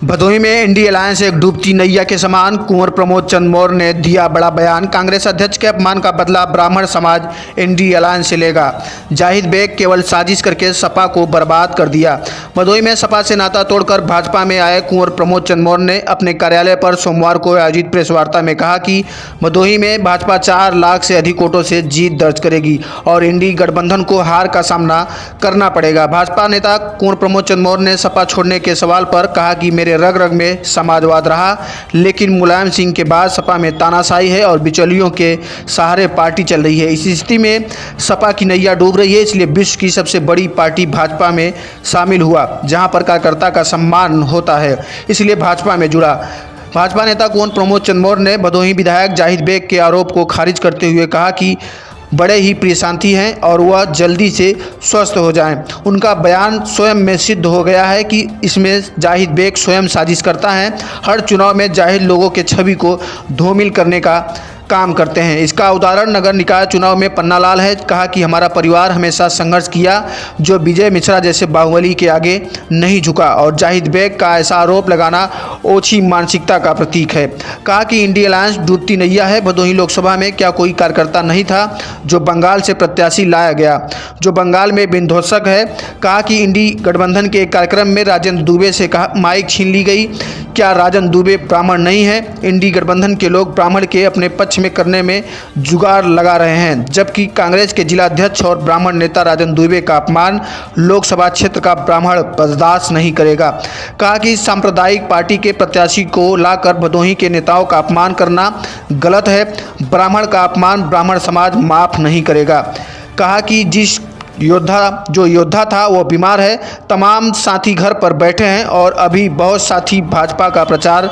भदोही में INDI alliance एक डूबती नैया के समान। कुंवर प्रमोद चंद मौर्य ने दिया बड़ा बयान। कांग्रेस अध्यक्ष के अपमान का बदला ब्राह्मण समाज इंडी अलायंस से लेगा। जाहिद बेग केवल साजिश करके सपा को बर्बाद कर दिया। भदोही में सपा से नाता तोड़कर भाजपा में आए कुंवर प्रमोद चंद मौर्य ने अपने कार्यालय पर सोमवार को आयोजित प्रेस वार्ता में कहा कि भदोही में भाजपा 4 लाख से अधिक वोटों से जीत दर्ज करेगी और इंडी गठबंधन को हार का सामना करना पड़ेगा। भाजपा नेता कुंवर प्रमोद चंद मौर्य ने सपा छोड़ने के सवाल पर कहा कि मेरे रग रग में समाजवाद रहा, लेकिन मुलायम सिंह के बाद सपा में तानाशाही है और बिचौलियों के सहारे पार्टी चल रही है। इस स्थिति में सपा की नैया डूब रही है, इसलिए विश्व की सबसे बड़ी पार्टी भाजपा में शामिल हुआ, जहां पर कार्यकर्ता का सम्मान होता है, इसलिए भाजपा में जुड़ा। भाजपा नेता कुंवर प्रमोद चंद मौर्य ने भदोही विधायक जाहिद बेग के आरोप को खारिज करते हुए कहा कि बड़े ही प्रियशांति हैं और वह जल्दी से स्वस्थ हो जाएं। उनका बयान स्वयं में सिद्ध हो गया है कि इसमें जाहिद बेग स्वयं साजिश करता है। हर चुनाव में जाहिद लोगों के छवि को धूमिल करने का काम करते हैं। इसका उदाहरण नगर निकाय चुनाव में पन्नालाल है। कहा कि हमारा परिवार हमेशा संघर्ष किया, जो विजय मिश्रा जैसे बाहुबली के आगे नहीं झुका, और जाहिद बेग का ऐसा आरोप लगाना ओछी मानसिकता का प्रतीक है। कहा कि इंडी अलायंस डूबती नैया है। भदोही लोकसभा में क्या कोई कार्यकर्ता नहीं था जो बंगाल से प्रत्याशी लाया गया, जो बंगाल में विध्वंसक है। कहा कि इंडी गठबंधन के एक कार्यक्रम में राजेंद्र दुबे से कहा माइक छीन ली गई। क्या राजेंद्र दुबे ब्राह्मण नहीं है? इंडी गठबंधन के लोग ब्राह्मण के अपने पक्ष में करने में जुगाड़ लगा रहे हैं, जबकि कांग्रेस के जिला अध्यक्ष और ब्राह्मण नेता राजेंद्र दुबे का अपमान लोकसभा क्षेत्र का ब्राह्मण बर्दाश्त नहीं करेगा। कहा कि सांप्रदायिक पार्टी के प्रत्याशी को लाकर भदोही के नेताओं का अपमान करना गलत है। ब्राह्मण का अपमान ब्राह्मण समाज माफ नहीं करेगा। कहा कि जो योद्धा था वो बीमार है। तमाम साथी घर पर बैठे हैं और अभी बहुत साथी भाजपा का प्रचार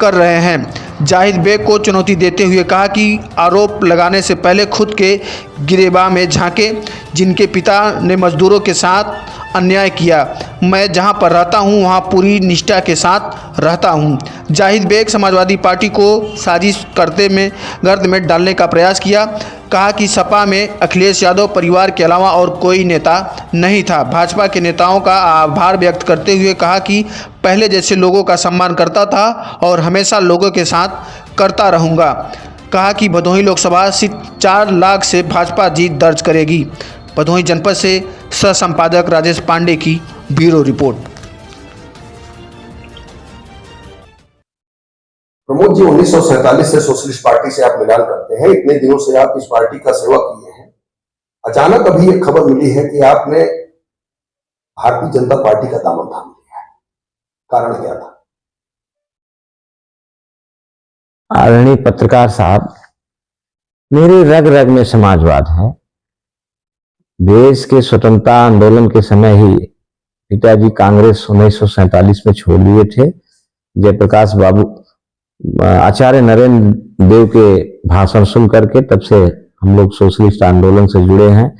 कर रहे हैं। जाहिद बेग को चुनौती देते हुए कहा कि आरोप लगाने से पहले खुद के गिरेबान में झांके, जिनके पिता ने मजदूरों के साथ अन्याय किया। मैं जहां पर रहता हूं वहां पूरी निष्ठा के साथ रहता हूं। जाहिद बेग समाजवादी पार्टी को साजिश करते में गर्द में डालने का प्रयास किया। कहा कि सपा में अखिलेश यादव परिवार के अलावा और कोई नेता नहीं था। भाजपा के नेताओं का आभार व्यक्त करते हुए कहा कि पहले जैसे लोगों का सम्मान करता था और हमेशा लोगों के साथ करता रहूँगा। कहा कि भदोही लोकसभा सीट 4 लाख से भाजपा जीत दर्ज करेगी। भदोही जनपद से सह संपादक राजेश पांडे की ब्यूरो रिपोर्ट। प्रमोद जी, 1947 से सोशलिस्ट पार्टी से आप मिलान करते हैं। इतने दिनों से आप इस पार्टी का सेवा किए हैं। अचानक अभी एक खबर मिली है कि आपने भारतीय जनता पार्टी का दामन थाम लिया है। कारण क्या था? आदरणीय पत्रकार साहब, मेरे रग रग में समाजवाद है। देश के स्वतंत्रता आंदोलन के समय ही पिताजी कांग्रेस 1947 में छोड़ दिए थे। जयप्रकाश बाबू आचार्य नरेंद्र देव के भाषण सुन करके तब से हम लोग सोशलिस्ट आंदोलन से जुड़े हैं।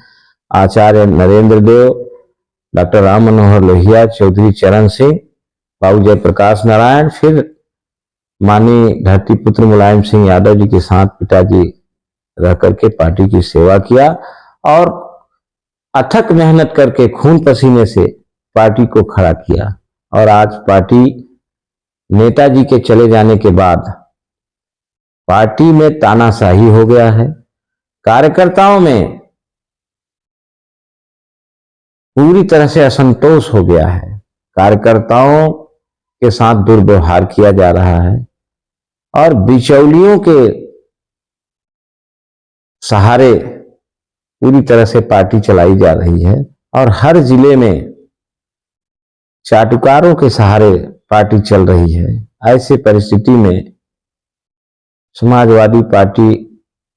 आचार्य नरेंद्र देव, डॉक्टर राम मनोहर लोहिया, चौधरी चरण सिंह, बाबू जयप्रकाश नारायण, फिर माननीय धरतीपुत्र मुलायम सिंह यादव जी के साथ पिताजी रह करके पार्टी की सेवा किया और अथक मेहनत करके खून पसीने से पार्टी को खड़ा किया। और आज पार्टी नेताजी के चले जाने के बाद पार्टी में तानाशाही हो गया है। कार्यकर्ताओं में पूरी तरह से असंतोष हो गया है। कार्यकर्ताओं के साथ दुर्व्यवहार किया जा रहा है और बिचौलियों के सहारे पूरी तरह से पार्टी चलाई जा रही है और हर जिले में चाटुकारों के सहारे पार्टी चल रही है। ऐसे परिस्थिति में समाजवादी पार्टी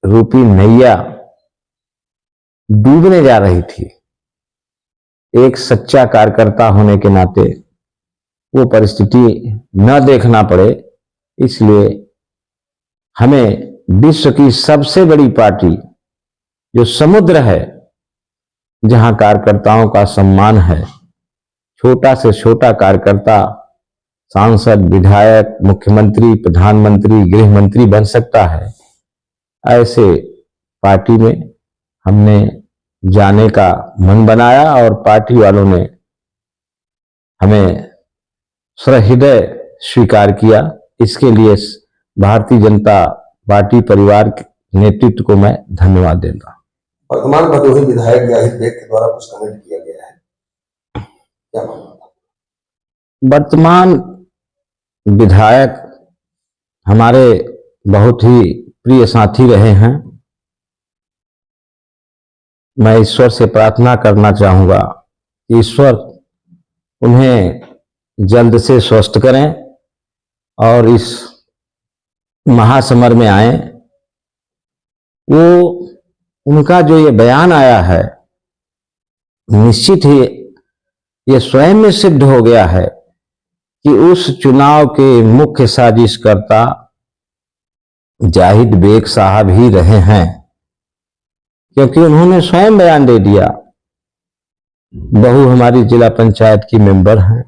रूपी नैया डूबने जा रही थी। एक सच्चा कार्यकर्ता होने के नाते वो परिस्थिति न देखना पड़े, इसलिए हमें विश्व की सबसे बड़ी पार्टी जो समुद्र है, जहां कार्यकर्ताओं का सम्मान है, छोटा से छोटा कार्यकर्ता सांसद, विधायक, मुख्यमंत्री, प्रधानमंत्री, गृह मंत्री बन सकता है। ऐसे पार्टी में हमने जाने का मन बनाया और पार्टी वालों ने हमें सहृदय स्वीकार किया। इसके लिए भारतीय जनता पार्टी परिवार के नेतृत्व को मैं धन्यवाद देता हूं। वर्तमान भदोही विधायक जाहिद बेग के द्वारा कुछ कमेंट किया गया है, क्या मानना था? वर्तमान विधायक हमारे बहुत ही प्रिय साथी रहे हैं। मैं ईश्वर से प्रार्थना करना चाहूंगा कि ईश्वर उन्हें जल्द से स्वस्थ करें और इस महासमर में आए। वो उनका जो ये बयान आया है, निश्चित ही ये स्वयं में सिद्ध हो गया है कि उस चुनाव के मुख्य साजिशकर्ता जाहिद बेग साहब ही रहे हैं, क्योंकि उन्होंने स्वयं बयान दे दिया। बहू हमारी जिला पंचायत की मेंबर हैं,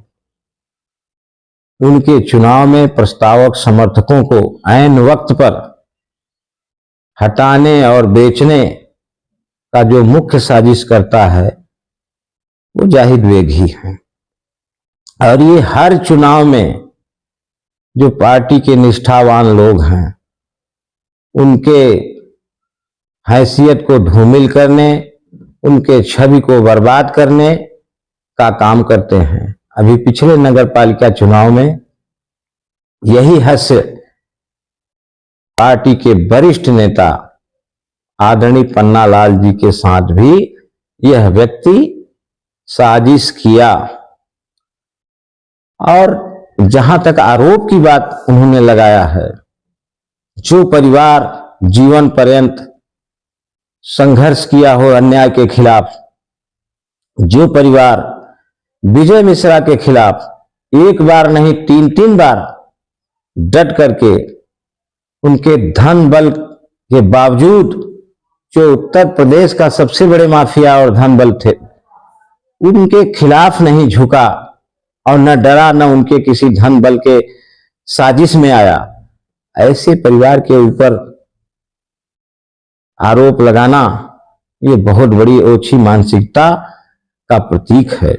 उनके चुनाव में प्रस्तावक समर्थकों को ऐन वक्त पर हटाने और बेचने का जो मुख्य साजिश करता है वो जाहिद बेग ही है। और ये हर चुनाव में जो पार्टी के निष्ठावान लोग हैं उनके हैसियत को धूमिल करने, उनके छवि को बर्बाद करने का काम करते हैं। अभी पिछले नगर पालिका चुनाव में यही हास्य पार्टी के वरिष्ठ नेता आदरणीय पन्नालाल जी के साथ भी यह व्यक्ति साजिश किया। और जहां तक आरोप की बात उन्होंने लगाया है, जो परिवार जीवन पर्यंत संघर्ष किया हो अन्याय के खिलाफ, जो परिवार विजय मिश्रा के खिलाफ एक बार नहीं 3-3 बार डट करके उनके धन बल के बावजूद, जो उत्तर प्रदेश का सबसे बड़े माफिया और धन बल थे, उनके खिलाफ नहीं झुका और न डरा, न उनके किसी धन बल के साजिश में आया, ऐसे परिवार के ऊपर आरोप लगाना ये बहुत बड़ी ओछी मानसिकता का प्रतीक है।